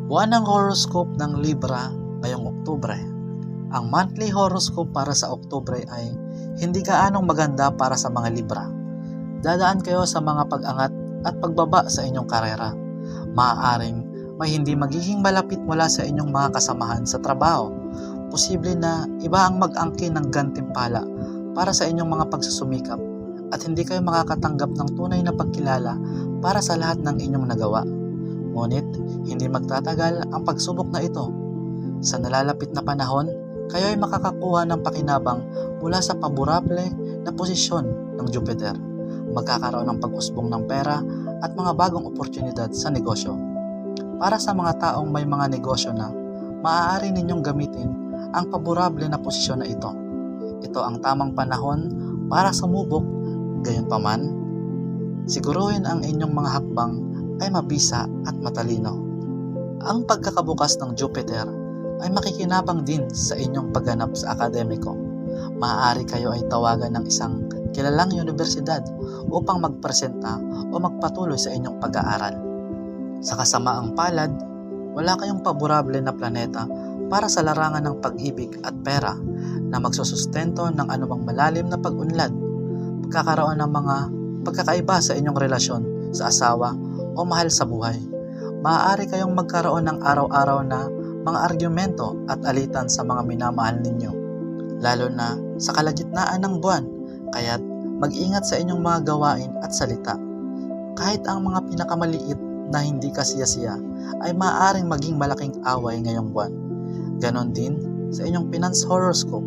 Buwan ng horoscope ng Libra ngayong Oktubre. Ang monthly horoscope para sa Oktubre ay hindi gaanong maganda para sa mga Libra. Dadaan kayo sa mga pag-angat at pagbaba sa inyong karera. Maaaring may hindi magiging malapit mula sa inyong mga kasamahan sa trabaho. Posible na iba ang mag-angkin ng gantimpala para sa inyong mga pagsusumikap at hindi kayo makakatanggap ng tunay na pagkilala para sa lahat ng inyong nagawa. Ngunit, hindi magtatagal ang pagsubok na ito. Sa nalalapit na panahon, kayo ay makakakuha ng pakinabang mula sa paborable na posisyon ng Jupiter. Magkakaroon ng pag-usbong ng pera at mga bagong oportunidad sa negosyo. Para sa mga taong may mga negosyo na, maaari ninyong gamitin ang paborable na posisyon na ito. Ito ang tamang panahon para sumubok, gayunpaman, siguruhin ang inyong mga hakbang ay mabisa at matalino. Ang pagkakabukas ng Jupiter ay makikinabang din sa inyong pagganap sa akademiko. Maaari kayo ay tawagan ng isang kilalang universidad upang magpresenta o magpatuloy sa inyong pag-aaral. Sa kasamaang palad, wala kayong paborable na planeta para sa larangan ng pag-ibig at pera na magsusustento ng anumang malalim na pag-unlad. Pagkakaroon ng mga pagkakaiba sa inyong relasyon sa asawa o mahal sa buhay. Maaari kayong magkaroon ng araw-araw na mga argumento at alitan sa mga minamahal ninyo, lalo na sa kalagitnaan ng buwan, kaya't mag-ingat sa inyong mga gawain at salita. Kahit ang mga pinakamaliit na hindi kasiyasiya ay maaaring maging malaking away ngayong buwan. Ganon din sa inyong finance horoscope,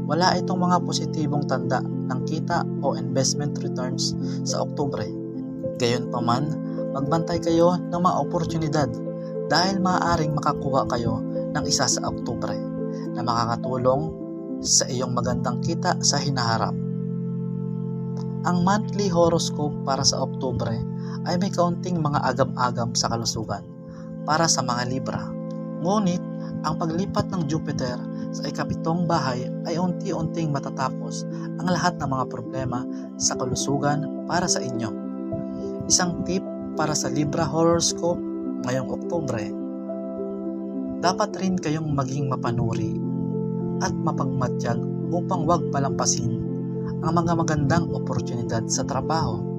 wala itong mga positibong tanda ng kita o investment returns sa Oktubre. Gayunpaman, magbantay kayo ng mga oportunidad dahil maaaring makakuha kayo ng isa sa Oktubre na makakatulong sa iyong magandang kita sa hinaharap. Ang monthly horoscope para sa Oktubre ay may kaunting mga agam-agam sa kalusugan para sa mga Libra. Ngunit, ang paglipat ng Jupiter sa ikapitong bahay ay unti-unting matatapos ang lahat ng mga problema sa kalusugan para sa inyo. Isang tip para sa Libra horoscope ngayong Oktubre, dapat rin kayong maging mapanuri at mapagmatyag upang wag palampasin ang mga magandang oportunidad sa trabaho.